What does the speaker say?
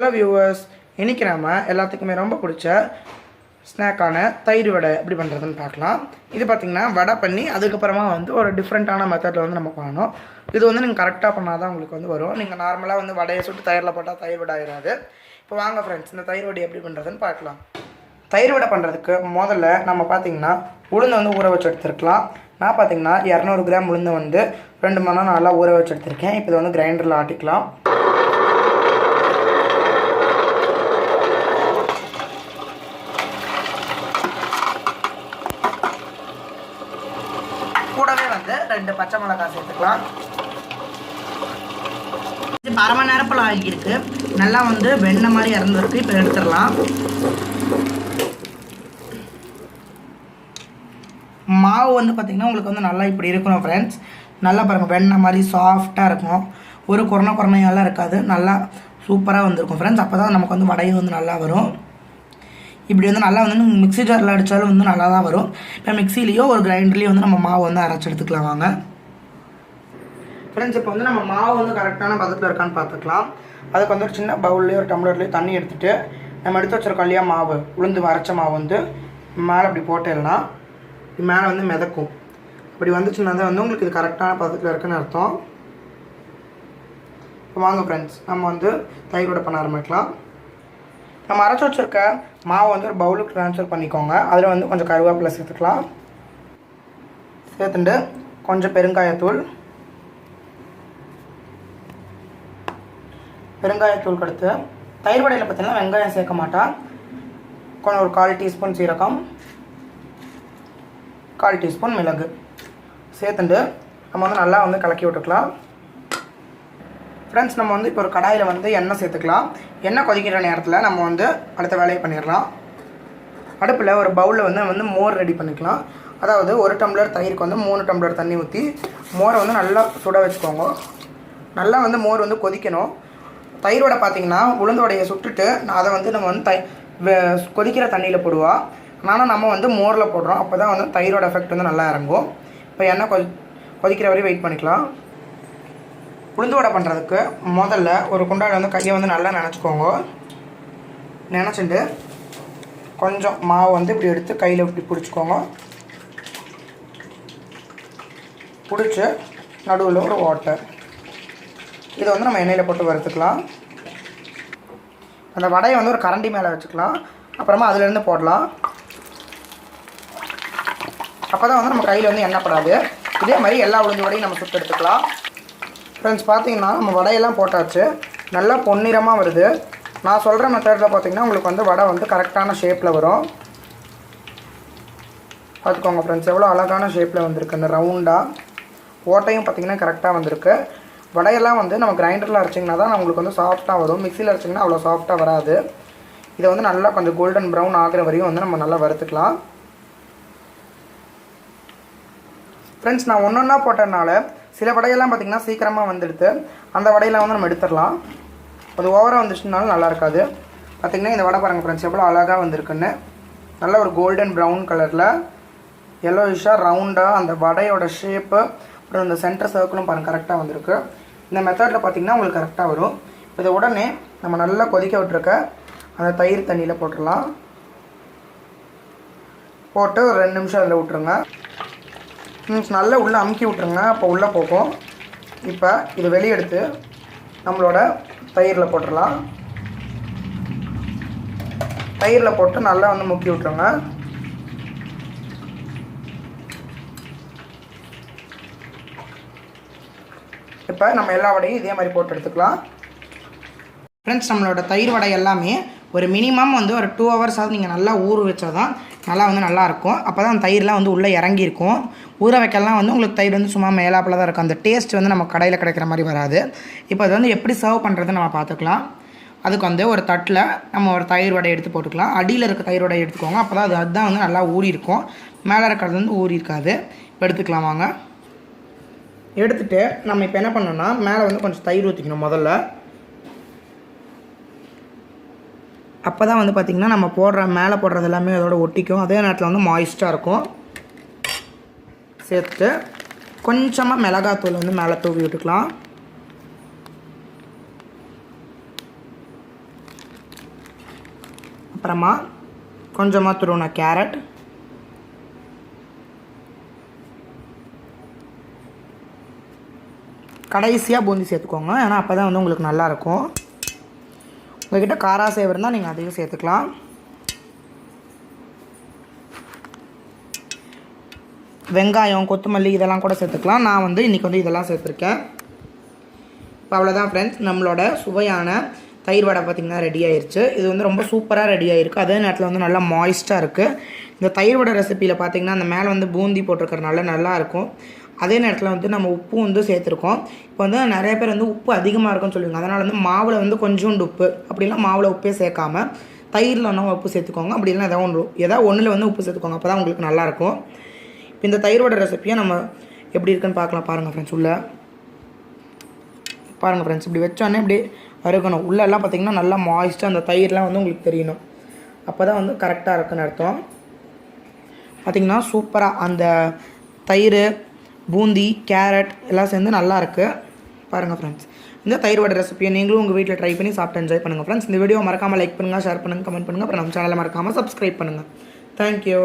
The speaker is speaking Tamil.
ஹலோ வியூவர்ஸ், இன்றைக்கி நம்ம எல்லாத்துக்குமே ரொம்ப பிடிச்ச ஸ்நாக்கான தயிர் வடை எப்படி பண்ணுறதுன்னு பார்க்கலாம். இது பார்த்திங்கன்னா வடை பண்ணி அதுக்கப்புறமா ஒரு டிஃப்ரெண்ட்டான மெத்தடில் நம்ம பண்ணணும். இது நீங்கள் கரெக்டாக பண்ணால் தான் உங்களுக்கு வரும். நீங்கள் நார்மலாக வடையை சுட்டு தயிரில் போட்டால் தயிர் வடை ஆகிடாது. இப்போ வாங்க ஃப்ரெண்ட்ஸ், இந்த தயிர் வடை எப்படி பண்ணுறதுன்னு பார்க்கலாம். தயிர் வடை பண்ணுறதுக்கு முதல்ல நம்ம பார்த்திங்கன்னா உளுந்து ஊற வச்சு எடுத்துருக்கலாம். நான் பார்த்திங்கன்னா 200 கிராம் உளுந்து 2 மணி நேரம் நல்லா ஊற வச்சு எடுத்திருக்கேன். இப்போ இதை கிரைண்டரில் ஆட்டிக்கலாம். கூடவே 2 பச்சை மிளகாய் சேர்த்துக்கலாம். இது அரை மணி நேரம் போல் ஆகியிருக்கு. நல்லா வெண்ணெய் மாதிரி இறந்துருக்கு. இப்போ எடுத்துடலாம். மாவு பார்த்திங்கன்னா உங்களுக்கு நல்லா இப்படி இருக்கணும் ஃப்ரெண்ட்ஸ். நல்லா பாருங்கள், வெண்ணெய் மாதிரி சாஃப்டாக இருக்கும். ஒரு குறையெல்லாம் இருக்காது. நல்லா சூப்பராக வந்திருக்கும் ஃப்ரெண்ட்ஸ். அப்போ தான் நமக்கு வடையும் நல்லா வரும். இப்படி நல்லா மிக்ஸி ஜாரில் அடித்தாலும் நல்லா தான் வரும். இப்போ மிக்சிலேயோ ஒரு கிரைண்டர்லேயோ நம்ம மாவு அரைச்சி எடுத்துக்கலாம் வாங்க ஃப்ரெண்ட்ஸ். இப்போ நம்ம மாவு கரெக்டான பதத்தில் இருக்கான்னு பார்த்துக்கலாம். அதுக்கு ஒரு சின்ன பவுல்லையோ ஒரு டம்ளர்லேயோ தண்ணி எடுத்துகிட்டு நம்ம எடுத்து வச்சுருக்கோம் இல்லையா மாவு, உளுந்து அரைச்ச மாவு மேலே அப்படி போட்டேன்னா மேலே மிதக்கும். இப்படி வந்துச்சுன்னா தான் உங்களுக்கு இது கரெக்டான பதத்தில் இருக்குன்னு அர்த்தம். இப்போ வாங்க ஃப்ரெண்ட்ஸ், நம்ம தயிர் வடை பண்ண ஆரம்பிக்கலாம். நம்ம அரைச்சி வச்சுருக்க மாவு ஒரு பவுலுக்கு ட்ரான்ஸ்ஃபர் பண்ணிக்கோங்க. அதில் கொஞ்சம் கருவேப்பிலை சேர்த்துக்கலாம். சேர்த்துட்டு கொஞ்சம் பெருங்காயத்தூள் கொடுத்து தயிர் வடையில் பார்த்திங்கன்னா வெங்காயம் சேர்க்க மாட்டா. கொஞ்சம் ஒரு 1/4 டீஸ்பூன் சீரகம், 1/4 டீஸ்பூன் மிளகு சேர்த்துட்டு நம்ம நல்லா கலக்கி விட்டுக்கலாம். ஃப்ரெண்ட்ஸ், நம்ம இப்போ ஒரு கடாயில் எண்ணெய் சேர்த்துக்கலாம். எண்ணெய் கொதிக்கிற நேரத்தில் நம்ம அடுத்த வேலையை பண்ணிடலாம். அடுப்பில் ஒரு பவுலில் மோர் ரெடி பண்ணிக்கலாம். அதாவது 1 டம்ளர் தயிருக்கு 3 டம்ளர் தண்ணி ஊற்றி மோரை நல்லா சுட வச்சுக்கோங்க. நல்லா மோர் கொதிக்கணும். தயிர் வடை பார்த்திங்கன்னா உளுந்தோடையை சுட்டுட்டு அதை நம்ம கொதிக்கிற தண்ணியில் போடுவோம். ஆனால் நம்ம மோரில் போடுறோம். அப்போ தான் தயிரோட எஃபெக்ட் நல்லா இறங்கும். இப்போ எண்ணெய் கொதிக்கிற வரையும் வெயிட் பண்ணிக்கலாம். உளுந்து வடை பண்ணுறதுக்கு முதல்ல ஒரு குண்டாவில் கையை நல்லா நினச்சிக்கோங்க. நினச்சிட்டு கொஞ்சம் மாவு இப்படி எடுத்து கையில் இப்படி பிடிச்சிக்கோங்க. பிடிச்சி நடுவில் ஒரு ஓட்டை, இதை நம்ம எண்ணெயில் போட்டு வறுத்துக்கலாம். அந்த வடையை ஒரு கரண்டி மேலே வச்சுக்கலாம். அப்புறமா அதிலேருந்து போடலாம். அப்போ தான் நம்ம கையில் எண்ணெய் படாது. இதே மாதிரி எல்லா உளுந்து வடையும் நம்ம சுட்டு எடுத்துக்கலாம். ஃப்ரெண்ட்ஸ், பார்த்திங்கன்னா நம்ம வடையெல்லாம் போட்டாச்சு. நல்லா பொன்னிறமாக வருது. நான் சொல்கிற மெத்தடில் பார்த்திங்கன்னா உங்களுக்கு வடை கரெக்டான ஷேப்பில் வரும். பார்த்துக்கோங்க ஃப்ரெண்ட்ஸ், எவ்வளோ அழகான ஷேப்பில் வந்திருக்கு. அந்த ரவுண்டாக ஓட்டையும் பார்த்திங்கன்னா கரெக்டாக வந்திருக்கு. வடையெல்லாம் நம்ம கிரைண்டரில் அரைச்சிங்கன்னா தான் உங்களுக்கு சாஃப்டாக வரும். மிக்சியில் அரைச்சிங்கன்னா அவ்வளோ சாஃப்டாக வராது. இதை நல்லா கொஞ்சம் கோல்டன் ப்ரௌன் ஆகிற வரையும் நம்ம நல்லா வறுத்துக்கலாம். ஃப்ரெண்ட்ஸ், நான் ஒன்றா போட்டதுனால சில வடையெல்லாம் பார்த்திங்கன்னா சீக்கிரமாக வந்துடுது. அந்த வடையெல்லாம் நம்ம எடுத்துடலாம். அது ஓவராக வந்துச்சுனாலும் நல்லா இருக்காது. பார்த்திங்கன்னா இந்த வடை பாருங்கள் ஃப்ரெண்ட்ஸ், எவ்வளோ அழகாக வந்திருக்குன்னு. நல்ல ஒரு கோல்டன் ப்ரௌன் கலரில் எல்லோயிஷாக ரவுண்டாக அந்த வடையோட ஷேப்பு அப்புறம் இந்த சென்டர் சர்க்கிளும் பாருங்கள் கரெக்டாக வந்திருக்கு. இந்த மெத்தடில் பார்த்திங்கன்னா உங்களுக்கு கரெக்டாக வரும். இதை உடனே நம்ம நல்லா கொதிக்க விட்டுருக்க அந்த தயிர் தண்ணியில் போட்டுடலாம். போட்டு ஒரு 2 நிமிஷம் அதில் விட்டுருங்க. நல்லா உள்ளே அமுக்கி விட்ருங்க. அப்போ உள்ளே போகும். இப்போ இதை வெளியே எடுத்து நம்மளோட தயிரில் போட்டுடலாம். தயிரில் போட்டு நல்லா முக்கி விட்ருங்க. இப்போ நம்ம எல்லா வடையும் இதே மாதிரி போட்டு எடுத்துக்கலாம். ஃப்ரெண்ட்ஸ், நம்மளோட தயிர் வடை எல்லாமே ஒரு மினிமம் ஒரு 2 ஹவர்ஸாவது நீங்கள் நல்லா ஊற வச்சா தான் நல்லா நல்லாயிருக்கும். அப்போ தான் அந்த தயிர்லாம் உள்ளே இறங்கியிருக்கும். ஊற வைக்கலாம் உங்களுக்கு தயிர் சும்மா மேலாப்பில் தான் இருக்கும். அந்த டேஸ்ட் நம்ம கடையில் கிடைக்கிற மாதிரி வராது. இப்போ அது எப்படி சர்வ் பண்ணுறதுன்னு நம்ம பார்த்துக்கலாம். அதுக்கு ஒரு தட்டில் நம்ம ஒரு தயிர் வடை எடுத்து போட்டுக்கலாம். அடியில் இருக்க தயிர் வடை எடுத்துக்கோங்க. அப்போ தான் அதுதான் நல்லா ஊறி இருக்கும். மேலே இருக்கிறது ஊறி இருக்காது. இப்போ எடுத்துக்கலாம் வாங்க. எடுத்துகிட்டு நம்ம இப்போ என்ன பண்ணோன்னா மேலே கொஞ்சம் தயிர் ஊற்றிக்கணும் முதல்ல. அப்போ தான் பார்த்திங்கன்னா நம்ம மேலே போடுறது எல்லாமே அதோட ஒட்டிக்கும். அதே நேரத்தில் மாய்ஸ்டாக இருக்கும். சேர்த்துட்டு கொஞ்சமாக மிளகாத்தூள் மேலே தூவி விட்டுக்கலாம். அப்புறமா கொஞ்சமாக துருவின கேரட், கடைசியாக பூந்தி சேர்த்துக்கோங்க. ஏன்னா அப்போ தான் வந்து உங்களுக்கு நல்லாயிருக்கும். உங்கள்கிட்ட காரா சேவ் இருந்தால் நீங்கள் அதையும் சேர்த்துக்கலாம். வெங்காயம், கொத்தமல்லி இதெல்லாம் கூட சேர்த்துக்கலாம். நான் வந்து இன்றைக்கி வந்து இதெல்லாம் சேர்த்துருக்கேன். இப்போ அவ்வளோதான் ஃப்ரெண்ட்ஸ், நம்மளோட சுவையான தயிர் வடை பார்த்திங்கன்னா ரெடி ஆயிடுச்சு. இது வந்து ரொம்ப சூப்பராக ரெடி ஆகிருக்கு. அதே நேரத்தில் வந்து நல்லா மாய்ஸ்ட்டாக இருக்குது. இந்த தயிர் வடை ரெசிப்பியில் பார்த்திங்கன்னா அந்த மேலே வந்து பூந்தி போட்டிருக்கறனால நல்லாயிருக்கும். அதே நேரத்தில் வந்து நம்ம உப்பும் வந்து சேர்த்துருக்கோம். இப்போ வந்து நிறைய பேர் வந்து உப்பு அதிகமாக இருக்குன்னு சொல்லுவாங்க. அதனால் வந்து மாவில் வந்து கொஞ்சோண்டு உப்பு, அப்படிலாம் மாவில் உப்பே சேர்க்காமல் தயிரில் ஒன்றா உப்பு சேர்த்துக்கோங்க. அப்படிலாம் ஏதாவது ஒன்றில் வந்து உப்பு சேர்த்துக்கோங்க. அப்போ தான் உங்களுக்கு நல்லாயிருக்கும். இப்போ இந்த தயிர் வடை ரெசிப்பியை நம்ம எப்படி இருக்குன்னு பார்க்கலாம். பாருங்கள் ஃப்ரெண்ட்ஸ், உள்ளே பாருங்கள் ஃப்ரெண்ட்ஸ், இப்படி வச்சோன்னே இப்படி வறுக்கணும். உள்ளெல்லாம் பார்த்திங்கன்னா நல்லா மாய்ஸ்ட்டாக அந்த தயிர்லாம் வந்து உங்களுக்கு தெரியணும். அப்போ தான் வந்து கரெக்டாக இருக்குன்னு அர்த்தம். பார்த்திங்கன்னா சூப்பராக அந்த தயிர், பூந்தி, கேரட் எல்லாம் சேர்ந்து நல்லாயிருக்கு. பாருங்கள் ஃப்ரெண்ட்ஸ், இந்த தயிர் வடை ரெசிப்பியை நீங்களும் உங்கள் வீட்டில் ட்ரை பண்ணி சாப்பிட்டு என்ஜாய் பண்ணுங்கள் ஃப்ரெண்ட்ஸ். இந்த வீடியோ மறக்காமல் லைக் பண்ணுங்கள், ஷேர் பண்ணுங்கள், கமெண்ட் பண்ணுங்கள். அப்புறம் நம்ம சேனலை மறக்காமல் சப்ஸ்கிரைப் பண்ணுங்கள். தேங்க்யூ.